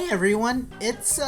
everyone. It's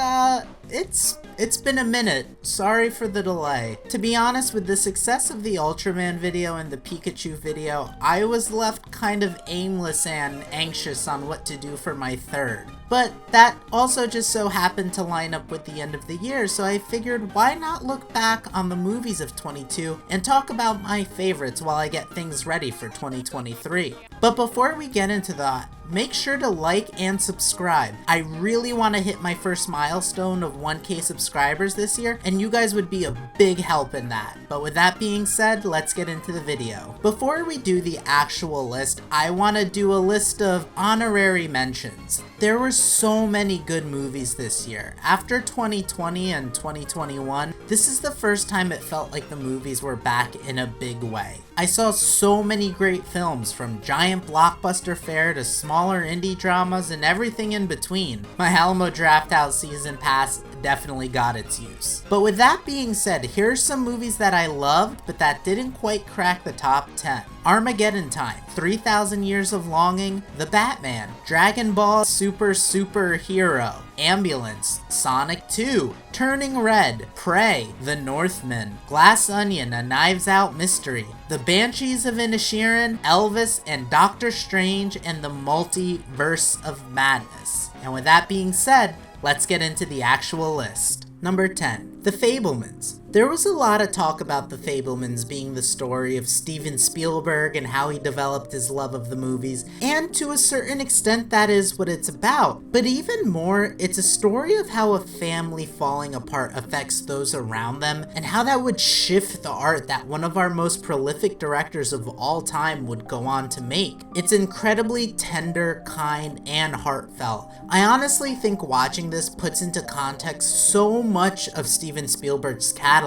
been a minute. Sorry for the delay. To be honest, with the success of the Ultraman video and the Pikachu video, I was left kind of aimless and anxious on what to do for my third. But that also just so happened to line up with the end of the year, so I figured why not look back on the movies of 22 and talk about my favorites while I get things ready for 2023. But before we get into that, make sure to like and subscribe. I really want to hit my first milestone of 1K subscribers this year, and you guys would be a big help in that. But with that being said, let's get into the video. Before we do the actual list, I want to do a list of honorary mentions. There were so many good movies this year. After 2020 and 2021, this is the first time it felt like the movies were back in a big way. I saw so many great films, from giant blockbuster fare to smaller indie dramas and everything in between. My Alamo Drafthouse season pass definitely got its use. But with that being said, here's some movies that I loved but that didn't quite crack the top 10. Armageddon Time, 3000 Years of Longing, The Batman, Dragon Ball Super Hero, Ambulance, Sonic 2, Turning Red, Prey, The Northman, Glass Onion, A Knives Out Mystery, The Banshees of Inisherin, Elvis, and Doctor Strange and the Multiverse of Madness. And with that being said, let's get into the actual list. Number 10, The Fabelmans. There was a lot of talk about The Fabelmans being the story of Steven Spielberg and how he developed his love of the movies, and to a certain extent that is what it's about. But even more, it's a story of how a family falling apart affects those around them, and how that would shift the art that one of our most prolific directors of all time would go on to make. It's incredibly tender, kind, and heartfelt. I honestly think watching this puts into context so much of Steven Spielberg's catalog,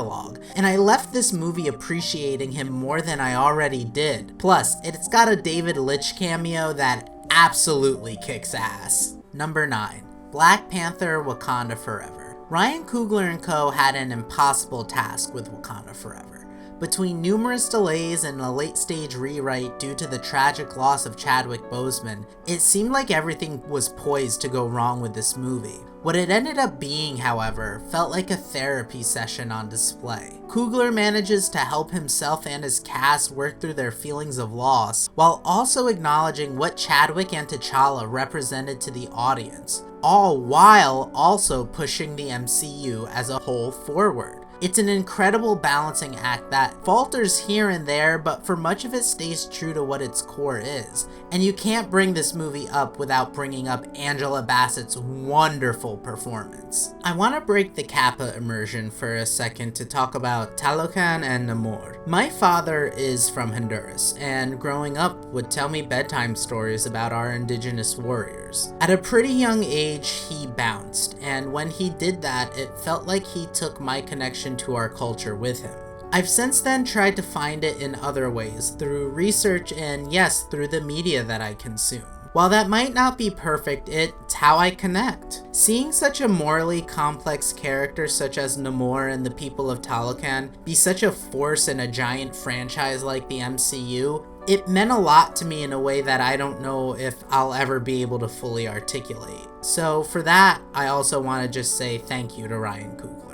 and I left this movie appreciating him more than I already did. Plus, it's got a David Litch cameo that absolutely kicks ass. Number 9, Black Panther: Wakanda Forever. Ryan Coogler and co. had an impossible task with Wakanda Forever. Between numerous delays and a late-stage rewrite due to the tragic loss of Chadwick Boseman, it seemed like everything was poised to go wrong with this movie. What it ended up being, however, felt like a therapy session on display. Coogler manages to help himself and his cast work through their feelings of loss, while also acknowledging what Chadwick and T'Challa represented to the audience, all while also pushing the MCU as a whole forward. It's an incredible balancing act that falters here and there, but for much of it stays true to what its core is. And you can't bring this movie up without bringing up Angela Bassett's wonderful performance. I want to break the Kappa immersion for a second to talk about Talocan and Namor. My father is from Honduras, and growing up would tell me bedtime stories about our indigenous warriors. At a pretty young age, he bounced, and when he did that, it felt like he took my connection to our culture with him. I've since then tried to find it in other ways, through research and yes, through the media that I consume. While that might not be perfect, it's how I connect. Seeing such a morally complex character such as Namor and the people of Talocan be such a force in a giant franchise like the MCU, it meant a lot to me in a way that I don't know if I'll ever be able to fully articulate. So for that, I also want to just say thank you to Ryan Coogler.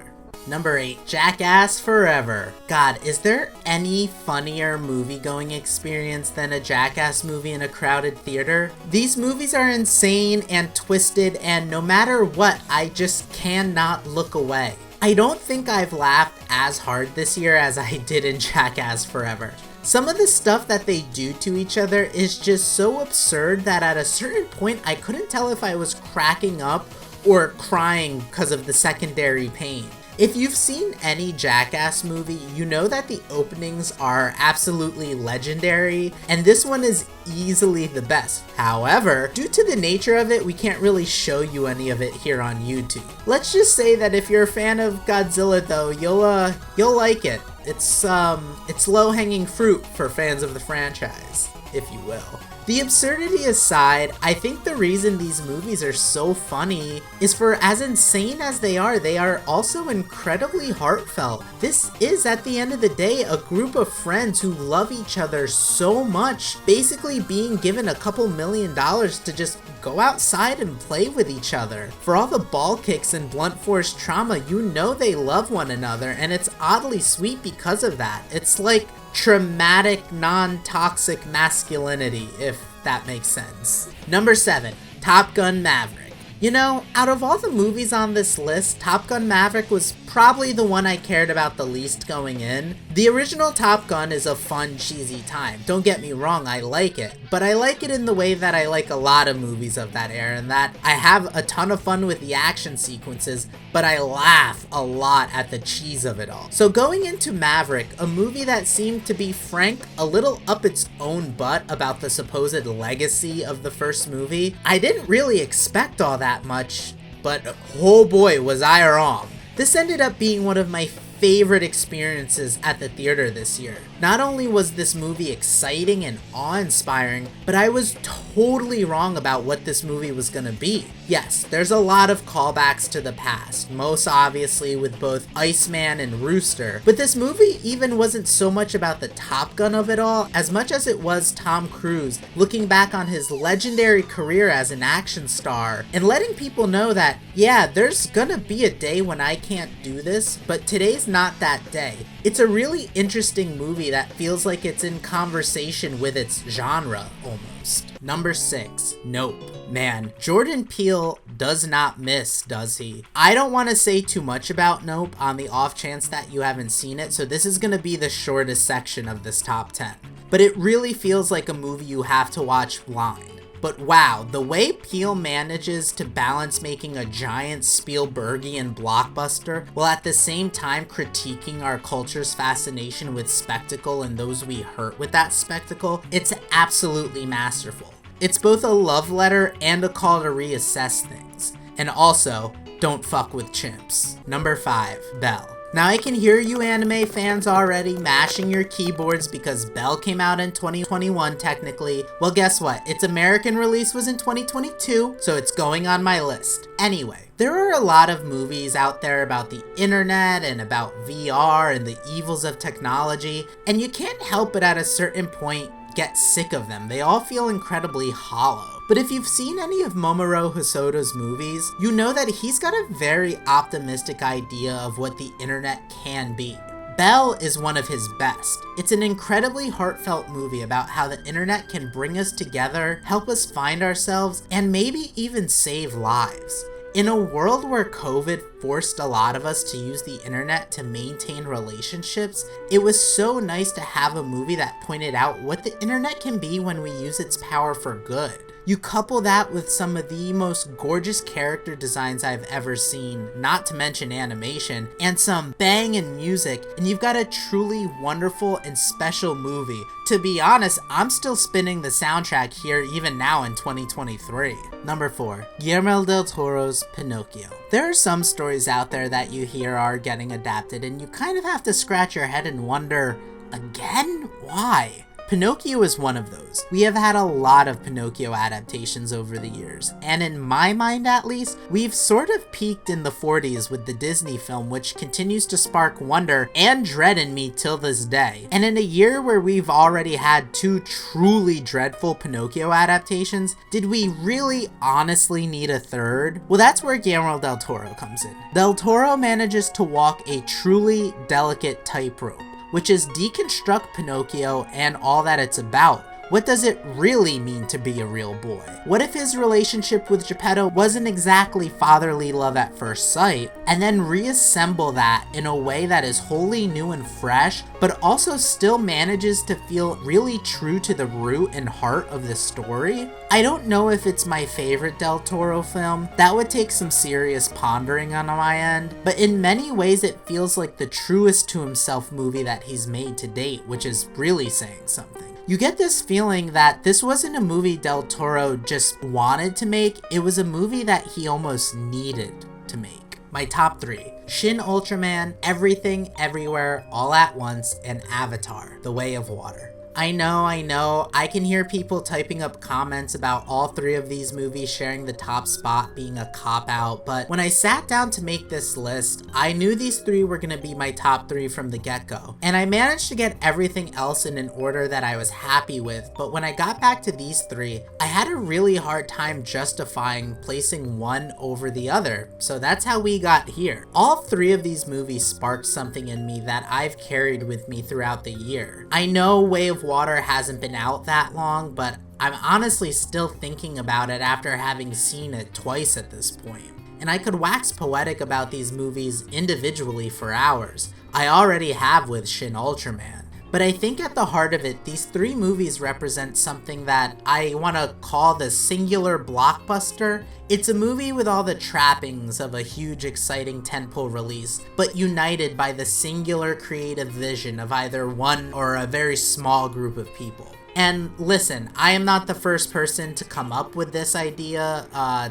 Number 8, Jackass Forever. God, is there any funnier movie-going experience than a Jackass movie in a crowded theater? These movies are insane and twisted, and no matter what, I just cannot look away. I don't think I've laughed as hard this year as I did in Jackass Forever. Some of the stuff that they do to each other is just so absurd that at a certain point I couldn't tell if I was cracking up or crying because of the secondary pain. If you've seen any Jackass movie, you know that the openings are absolutely legendary, and this one is easily the best. However, due to the nature of it, we can't really show you any of it here on YouTube. Let's just say that if you're a fan of Godzilla though, you'll like it. It's low-hanging fruit for fans of the franchise, if you will. The absurdity aside, I think the reason these movies are so funny is for as insane as they are also incredibly heartfelt. This is, at the end of the day, a group of friends who love each other so much, basically being given a couple $1 million to just go outside and play with each other. For all the ball kicks and blunt force trauma, you know they love one another, and it's oddly sweet because of that. It's like traumatic, non-toxic masculinity, if that makes sense. Number 7, Top Gun Maverick. You know, out of all the movies on this list, Top Gun Maverick was probably the one I cared about the least going in. The original Top Gun is a fun, cheesy time. Don't get me wrong, I like it. But I like it in the way that I like a lot of movies of that era, and that I have a ton of fun with the action sequences, but I laugh a lot at the cheese of it all. So going into Maverick, a movie that seemed to be, frank, a little up its own butt about the supposed legacy of the first movie, I didn't really expect all that much, but oh boy was I wrong. This ended up being one of my favorite experiences at the theater this year. Not only was this movie exciting and awe-inspiring, but I was totally wrong about what this movie was gonna be. Yes, there's a lot of callbacks to the past, most obviously with both Iceman and Rooster, but this movie even wasn't so much about the Top Gun of it all, as much as it was Tom Cruise looking back on his legendary career as an action star and letting people know that, yeah, there's gonna be a day when I can't do this, but today's not that day. It's a really interesting movie that feels like it's in conversation with its genre, almost. Number 6, Nope. Man, Jordan Peele does not miss, does he? I don't want to say too much about Nope on the off chance that you haven't seen it, so this is going to be the shortest section of this top 10. But it really feels like a movie you have to watch blind. But wow, the way Peele manages to balance making a giant Spielbergian blockbuster while at the same time critiquing our culture's fascination with spectacle and those we hurt with that spectacle, it's absolutely masterful. It's both a love letter and a call to reassess things. And also, don't fuck with chimps. Number 5, Belle. Now I can hear you anime fans already mashing your keyboards because Belle came out in 2021 technically. Well, guess what? Its American release was in 2022, so it's going on my list. Anyway, there are a lot of movies out there about the internet and about VR and the evils of technology, and you can't help but at a certain point get sick of them. They all feel incredibly hollow. But if you've seen any of Mamoru Hosoda's movies, you know that he's got a very optimistic idea of what the internet can be. Belle is one of his best. It's an incredibly heartfelt movie about how the internet can bring us together, help us find ourselves, and maybe even save lives. In a world where COVID forced a lot of us to use the internet to maintain relationships, it was so nice to have a movie that pointed out what the internet can be when we use its power for good. You couple that with some of the most gorgeous character designs I've ever seen, not to mention animation, and some banging music, and you've got a truly wonderful and special movie. To be honest, I'm still spinning the soundtrack here even now in 2023. Number 4, Guillermo del Toro's Pinocchio. There are some stories out there that you hear are getting adapted, and you kind of have to scratch your head and wonder, again? Why? Pinocchio is one of those. We have had a lot of Pinocchio adaptations over the years, and in my mind at least, we've sort of peaked in the 40s with the Disney film, which continues to spark wonder and dread in me till this day. And in a year where we've already had 2 truly dreadful Pinocchio adaptations, did we really honestly need a third? Well, that's where Guillermo del Toro comes in. Del Toro manages to walk a truly delicate tightrope, which is deconstruct Pinocchio and all that it's about. What does it really mean to be a real boy? What if his relationship with Geppetto wasn't exactly fatherly love at first sight, and then reassemble that in a way that is wholly new and fresh, but also still manages to feel really true to the root and heart of the story? I don't know if it's my favorite Del Toro film. That would take some serious pondering on my end, but in many ways it feels like the truest to himself movie that he's made to date, which is really saying something. You get this feeling that this wasn't a movie Del Toro just wanted to make, it was a movie that he almost needed to make. My top 3, Shin Ultraman, Everything, Everywhere, All at Once, and Avatar, The Way of Water. I know. I can hear people typing up comments about all three of these movies sharing the top spot being a cop-out, but when I sat down to make this list, I knew these three were gonna be my top three from the get-go. And I managed to get everything else in an order that I was happy with, but when I got back to these three, I had a really hard time justifying placing one over the other. So that's how we got here. All three of these movies sparked something in me that I've carried with me throughout the year. I know Way of Water hasn't been out that long, but I'm honestly still thinking about it after having seen it twice at this point. And I could wax poetic about these movies individually for hours. I already have with Shin Ultraman. But I think at the heart of it, these three movies represent something that I want to call the singular blockbuster. It's a movie with all the trappings of a huge, exciting tentpole release, but united by the singular creative vision of either one or a very small group of people. And listen, I am not the first person to come up with this idea,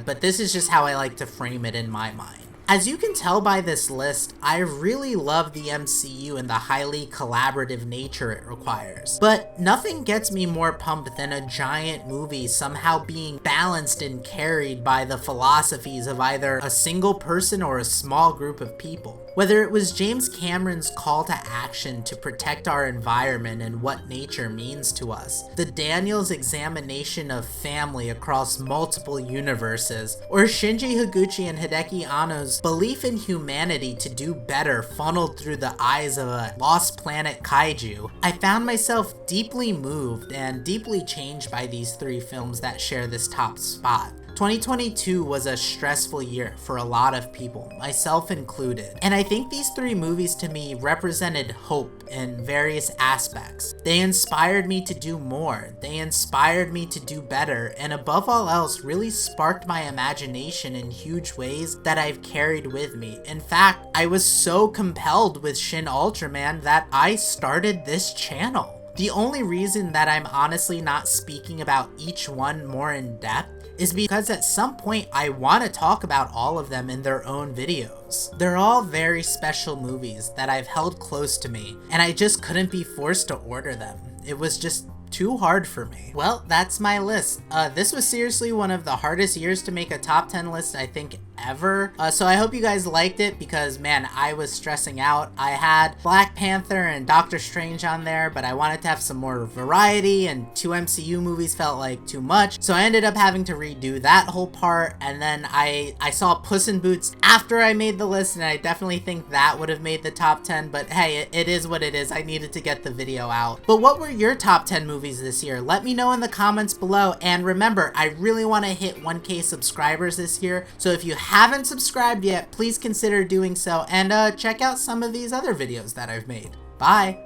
but this is just how I like to frame it in my mind. As you can tell by this list, I really love the MCU and the highly collaborative nature it requires. But nothing gets me more pumped than a giant movie somehow being balanced and carried by the philosophies of either a single person or a small group of people. Whether it was James Cameron's call to action to protect our environment and what nature means to us, the Daniels' examination of family across multiple universes, or Shinji Higuchi and Hideki Anno's belief in humanity to do better funneled through the eyes of a lost planet kaiju, I found myself deeply moved and deeply changed by these three films that share this top spot. 2022 was a stressful year for a lot of people, myself included, and I think these three movies to me represented hope in various aspects. They inspired me to do more, they inspired me to do better, and above all else really sparked my imagination in huge ways that I've carried with me. In fact, I was so compelled with Shin Ultraman that I started this channel. The only reason that I'm honestly not speaking about each one more in depth is because at some point I want to talk about all of them in their own videos. They're all very special movies that I've held close to me, and I just couldn't be forced to order them. It was just too hard for me. Well, that's my list. This was seriously one of the hardest years to make a top 10 list I think ever. So I hope you guys liked it because man, I was stressing out. I had Black Panther and Doctor Strange on there, but I wanted to have some more variety and 2 MCU movies felt like too much. So I ended up having to redo that whole part. And then I saw Puss in Boots after I made the list, and I definitely think that would have made the top 10, but hey, it is what it is. I needed to get the video out. But what were your top 10 movies this year? Let me know in the comments below. And remember, I really want to hit 1K subscribers this year. So if you haven't subscribed yet, please consider doing so, and check out some of these other videos that I've made. Bye!